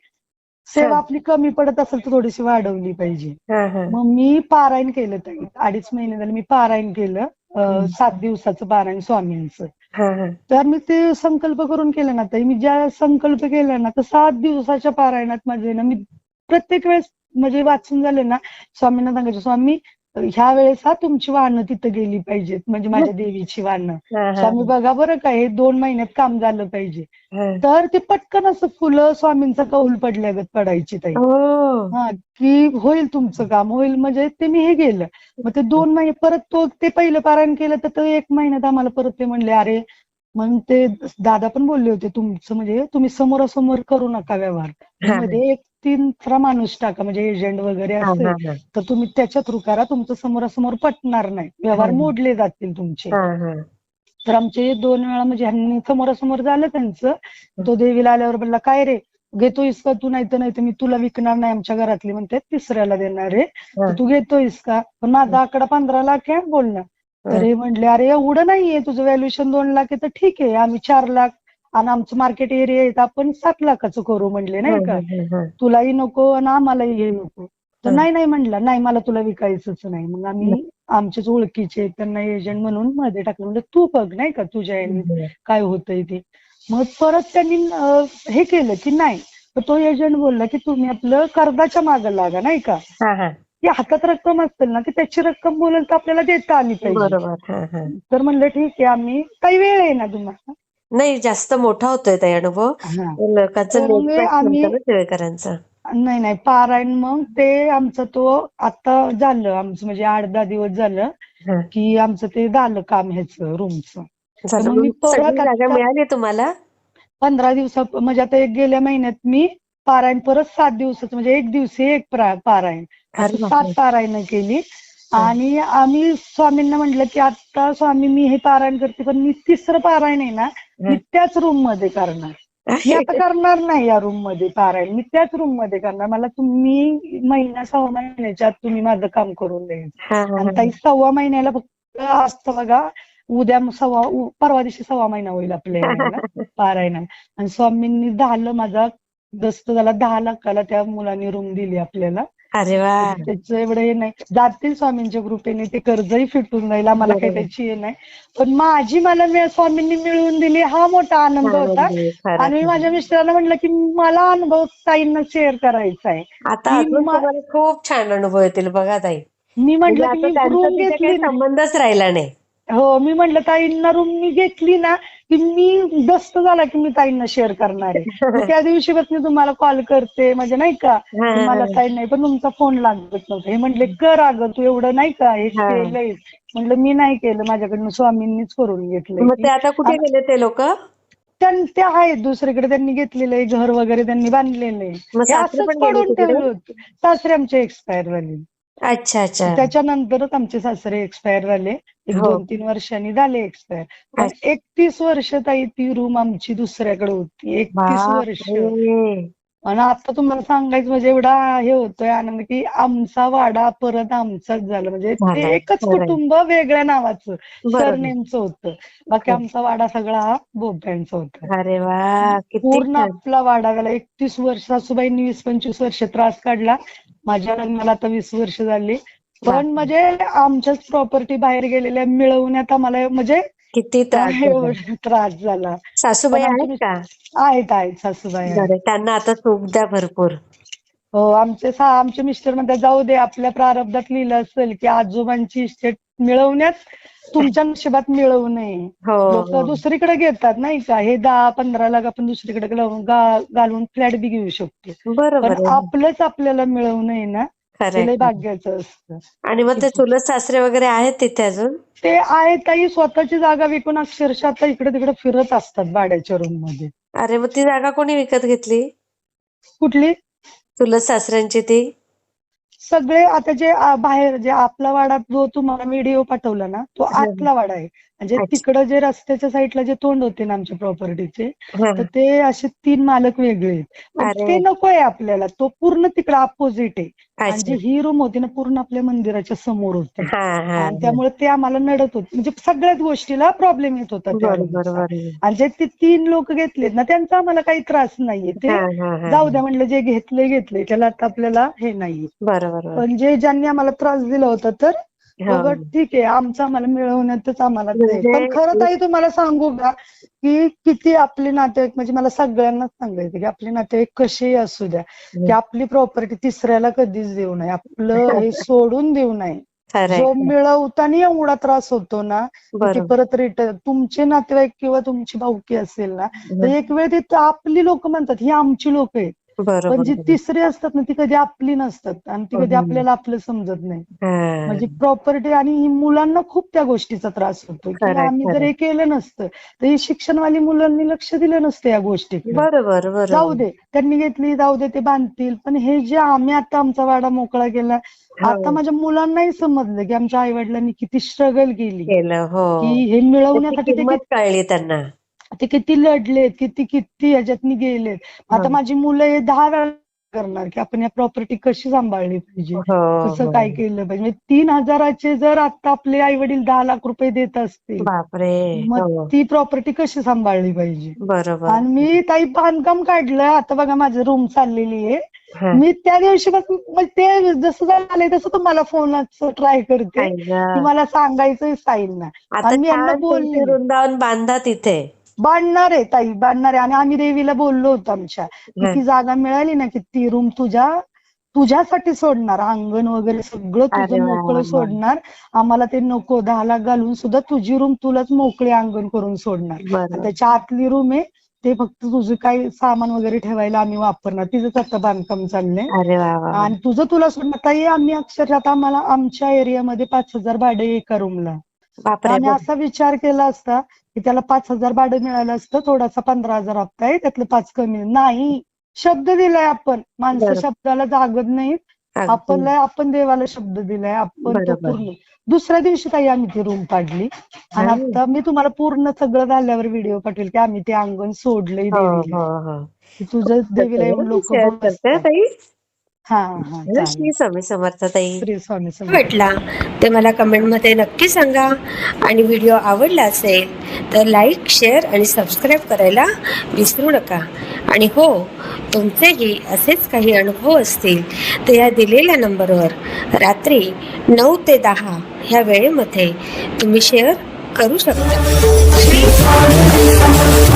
सेवा आपली कमी पडत असेल तर थोडीशी वाढवली पाहिजे. हा. हा. मग मी पारायण केलं ताई, 2.5 महिने झाले मी पारायण केलं. हं. 7 दिवसाचं पारायण स्वामींचं. हा. हा. तर मी ते संकल्प करून केलं ना ताई, मी ज्या संकल्प केला ना तर 7 दिवसाच्या पारायणात माझे ना मी प्रत्येक वेळेस म्हणजे वाचून झाले ना स्वामींना सांगायचे स्वामी ह्या वेळेस तुमची वाहनं तिथं गेली पाहिजेत, म्हणजे माझ्या देवीची वाहनं. हा. हा. स्वामी बघा बरं का हे 2 महिन्यात काम झालं पाहिजे. हा. तर ते पटकन असं फुलं स्वामींचा कौल पडल्यागत पडायची ताई. ओ. हा की होईल तुमचं काम होईल, म्हणजे ते मी हे केलं. मग ते 2 महिने परत ते पहिलं पारायण केलं तर ते 1 महिन्यात आम्हाला परत ते म्हणले अरे, मग ते दादा पण बोलले होते तुमचं म्हणजे तुम्ही समोरासमोर करू नका व्यवहार, हा. मध्ये एक 3 माणूस टाका म्हणजे एजंट वगैरे हा. असेल हा. हा. तर तुम्ही त्याच्या थ्रू करा, तुमचं समोरासमोर पटणार नाही, व्यवहार मोडले जातील तुमचे. हा. हा. तर आमचे 2 वेळा म्हणजे ह्यांनी समोरासमोर झालं त्यांचं. तो देवीला आल्यावर बोलला काय रे घेतोयस का तू? नाही तर मी तुला विकणार नाही, आमच्या घरातली म्हणते तिसऱ्याला देणार आहे, तर तू घेतोयस का? पण माझा आकडा 15 लाख आहे बोलणं. तर हे म्हणले अरे एवढं नाहीये, तुझं व्हॅल्युएशन 2 लाख आहे तर ठीक आहे, आम्ही 4 लाख आणि आमचं मार्केट एरिया आहे तर आपण 7 लाखाचं करू म्हणले नाही का, तुलाही नको आणि आम्हालाही हे नको. तर नाही म्हणला नाही मला तुला विकायचंच नाही. मग आम्ही आमच्याच ओळखीचे त्यांना एजंट म्हणून मध्ये टाकलं, म्हणजे तू बघ नाही का तुझ्या याने काय होतंय ते. मग परत त्यांनी हे केलं की नाही, तर तो एजंट बोलला की तुम्ही आपलं कर्जाच्या मागं लागा नाही का, की हातात रक्कम असेल ना की त्याची रक्कम बोलेल तर आपल्याला देता आली पाहिजे. बरोबर. तर म्हणलं ठीक आहे, आम्ही काही वेळ आहे ना तुम्हाला. नाही जास्त मोठा होतोय ताई अनुभव. हा लोकांचं तर मग नेटवर्क आम्ही म्हणतं ना टिळकरांचं. नाही पारायण मग ते आमचं तो आता झालं आमचं म्हणजे 8-10 दिवस झालं हा. की आमचं ते झालं काम ह्याचं रूमचं. तर झालं मग मग मी सगळी परत जागा आता मिळाली तुम्हाला? 15 दिवसात म्हणजे आता एक गेल्या महिन्यात मी पारायण परत 7 दिवसाचं म्हणजे 1 दिवशी 1 पारायण अरे असं 7 बापरे. पारायण केली. हा. आणि आम्ही स्वामींना म्हटलं की आता स्वामी मी हे पारायण करते पण मी 3रं पारायण आहे ना मी त्याच रूम मध्ये करणार. मी आता करणार नाही या रूम मध्ये पारायण, मी त्याच रूम मध्ये करणार. मला तुम्ही महिना 6 महिन्याच्या आत तुम्ही माझं काम करून द्यायचं. आणि ताई 6 महिन्याला फक्त असतं बघा, उद्या परवा दिवशी 6 महिना होईल आपल्या याला पारायणाला. आणि स्वामींनी झालं माझा दस्त झाला, 10 लाखाला त्या मुलांनी रूम दिली आपल्याला. अरे वा. त्याचं एवढं हे नाही, जातील स्वामींच्या कृपेने ते कर्जही फिटून जाईल, आम्हाला काही त्याची हे नाही. पण मला स्वामींनी मिळवून दिली हा मोठा आनंद होता. आणि मी माझ्या मिस्टरांना म्हटलं की मला अनुभव ताईंना शेअर करायचा आहे. आता अजून तुम्हाला खूप छान अनुभव येतील बघा ताई. मी म्हणजे म्हटलं की आता मी त्यांचा रूम तिथे काही घेतली. संबंधच राहिला नाही. हो मी म्हटलं ताईंना रूम मी घेतली ना की मी दस्त झाला की मी ताईंना शेअर करणार आहे. मी त्या दिवशीपासून तुम्हाला कॉल करते म्हणजे नाही का, मला ताई नाही पण तुमचा फोन लागत नव्हता. हे म्हटले कर अगं तू एवढं नाही का हे केलंय. म्हटलं मी नाही केलं, माझ्याकडनं स्वामींनीच करून घेतलंय. मग ते आता कुठे गेले ते लोक? ते आहेत दुसरीकडे, त्यांनी घेतलेलं आहे घर वगैरे त्यांनी बांधलेलं आहे. मग हे सासरे असंच पण गेले पडून तिकडे? ठेवलं होतं. सासरे आमचे एक्सपायर झाले. अच्छा. त्याच्यानंतरच आमचे सासरे एक्सपायर झाले. एक 2-3 वर्षांनी झाले एक्सपायर. पण 31 वर्ष ताई ती रूम आमची दुसऱ्याकडे होती. 31 वर्ष. आणि आता तुम्हाला सांगायचं म्हणजे एवढा हे होतोय आनंद की आमचा वाडा परत आमचाच झाला. म्हणजे ते एकच कुटुंब वेगळ्या नावाचं सरनेमचं होतं, बाकी आमचा वाडा सगळा हा भोपळ्यांचा होता. अरे वा, किती पूर्ण छान. आपला वाडा झाला. 31 वर्ष सासूबाईंनी 20-25 वर्ष त्रास काढला. माझ्या लग्नाला आता 20 वर्ष झाली. पण म्हणजे आमच्याच प्रॉपर्टी बाहेर गेलेल्या मिळवण्यात आम्हाला म्हणजे किती त्रास झाला. सासूबाई पण आहेत का? आहेत सासूबाई आहेत. बरं, त्यांना आता सुख द्या भरपूर. हो आमचे मिस्टर म्हणतात जाऊ दे, आपल्या प्रारब्धात लिहिलं असेल की आजोबांची इस्टेट मिळवण्यात तुमच्या नशिबात मिळवू नये. हो लोक हो दुसरीकडे घेतात नाही का, हे 10-15 लाख आपण दुसरीकडे घालून फ्लॅट बी घेऊ शकतो. बरोबर पण आहे. आपलंच आपल्याला मिळवू नये ना, खरंय हे लय खरंय. भाग्याचं असतं. आणि मग ते चुलत सासरे वगैरे आहेत तिथे अजून? ते आहे ताई, स्वतःची जागा विकून अक्षरशः आता इकडे तिकडे फिरत असतात भाड्याच्या रूम मध्ये. अरे मग ती जागा कोणी विकत घेतली? कुठली? चुलत सासऱ्यांची ती? सगळे आता जे बाहेर जे आपला वाडा जो तुम्हाला व्हिडिओ पाठवला ना, तो हं, आतला वाडा आहे. म्हणजे अच्छा. तिकडं जे रस्त्याच्या साईडला जे तोंड होते ना आमच्या प्रॉपर्टीचे, तर हं. ते असे 3 मालक वेगळे आहेत. पण अरे ते नकोय आपल्याला, तो पूर्ण तिकडे अपोजिट आहे. आणि जी अच्छा. ही रूम होती ना, पूर्ण आपल्या मंदिराच्या समोर होती. हा हा आणि हा. त्यामुळे ते आम्हाला नडत होते, म्हणजे सगळ्याच गोष्टीला प्रॉब्लेम येत होता त्या बरोबर रूमचा. बरोबर. आणि जे ते 3 लोक घेतलेत ना, त्यांचा आम्हाला काही त्रास नाहीये. हा ते हा हा जाऊ हा. द्या म्हणलं, जे घेतले त्याला आता आपल्याला हे नाहीये. बरोबर बरोबर. पण जे ज्यांनी आम्हाला त्रास दिला होता, तर हो. बाबा ठीक आहे, आमचं आम्हाला मिळवण्यातच आम्हाला ते. म्हणजे पण खरं ताई तुम्हाला सांगू का, की किती आपले नातेवाईक, म्हणजे मला सगळ्यांनाच सांगायचं की आपले नातेवाईक कसेही असू द्या, की आपली प्रॉपर्टी तिसऱ्याला कधीच देऊ नये, आपलं हे सोडून देऊ नये. खरंय जो खरंय. मिळवताना एवढा त्रास होतो ना, की ती बरोबर. परत रिटर्न तुमचे नातेवाईक किंवा तुमची भाऊकी असेल ना, तर हं. एक वेळ ते आपली लोक म्हणतात ही आमची लोक आहेत. बरोबर पण जी बरोबर. तिसरी असतात ना, ती कधी आपली नसतात आणि ती कधी हं. आपल्याला आपलं समजत नाही. हा. म्हणजे प्रॉपर्टी आणि ही मुलांना खूप त्या गोष्टीचा त्रास होतो, की खरंय आम्ही जर खरंय. हे केलं नसतं, तर ही शिक्षणवाली मुलांनी लक्ष दिलं नसतं या गोष्टीकडे. बरोबर जाऊ बरोबर. दे, त्यांनी घेतली, जाऊ दे, ते बांधतील. पण हे जे आम्ही आता आमचा वाडा मोकळा केला, आता हो. माझ्या मुलांनाही समजलं, की आमच्या आई-वडिलांनी किती स्ट्रगल केली, केलं हो. की हे त्याची मिळवण्यासाठी किंमत कळली त्यांना. ते किती लढलेत, किती किती ह्याच्यातनी गेलेत. आता हो. माझी मुलं हे 10 वेळा करणार, की आपण या प्रॉपर्टी कशी सांभाळली पाहिजे, हो कसं हो. काय केलं पाहिजे. म्हणजे 3,000चे जर आता आपले आई वडील 10 लाख रुपये देत असतील, बापरे. मग हो. ती प्रॉपर्टी कशी सांभाळली पाहिजे. बरोबर. आणि मी ताई बांधकाम काढलं, आता बघा माझं रूम चाललेली आहे. हां. मी त्या दिवशीपासून मग ते जसं झालंय तसं तुम्हाला फोनच ट्राय करते, आई की गं! मला सांगायचं स्टाईल ना. आता आणि मी यांना छान तुळशी बोललेले वृंदावन बांधा तिथे. बांधणार आहे ताई, बांधणार आहे. आणि आम्ही देवीला बोललो होतो आमच्या, की हं. ती जागा मिळाली ना, की ती रूम तुझ्यासाठी सोडणार, अंगण वगैरे सगळं तुझं अरे वाह, मोकळं वाह, वाह! सोडणार. आम्हाला ते नको, 10 लाख घालून सुद्धा तुझी रूम तुलाच मोकळे अंगण करून सोडणार. आणि बरं. त्याच्या आतली रूम आहे, ते फक्त तुझं काही सामान वगैरे ठेवायला आम्ही वापरणार. तिथंच आता बांधकाम चाललंय. अरे वाह, वाह, वाह! आणि तुझं तुला सोडणार. ताई आम्ही अक्षरशः आता आम्हाला आमच्या एरियामध्ये 5,000 भाडे एका रूमला. तर बापरे! आम्ही बघ. असा विचार केला असता, की त्याला 5,000 भाडं मिळालं असतं, थोडासा 15,000 हप्ता आहे, त्यातलं 5 कमी आहे. नाही, शब्द दिलाय आपण. माणसं बरोबर. शब्दाला जागत नाहीत. अगदी. आपण देवाला शब्द दिलाय, आपण तो बरोबर. पूर्ण. दुसऱ्या दिवशी ताई आम्ही ती रूम काढली. आणि हां. आता मी तुम्हाला पूर्ण सगळं झाल्यावर व्हिडिओ पाठवेल, की आम्ही ते अंगण सोडलंय हो, देवीला. हो, हो. की खूप तुझं मस्त देवीला आहे येऊन हं. मी लोक शेअर करते हां बसतात. ताई. हा हा, चालेल. श्री स्वामी समर्थ ताई. श्री स्वामी समर्थ. वाटला ते मला कमेंटमध्ये नक्की सांगा. आणि व्हिडिओ आवडला असेल तर लाईक, शेअर आणि सबस्क्राईब करायला विसरू नका. आणि हो, तुमचेही असेच काही अनुभव असतील तर या दिलेल्या नंबरवर रात्री 9 ते 10 ह्या वेळेमध्ये तुम्ही शेअर करू शकता. श्री स्वामी समर्थ.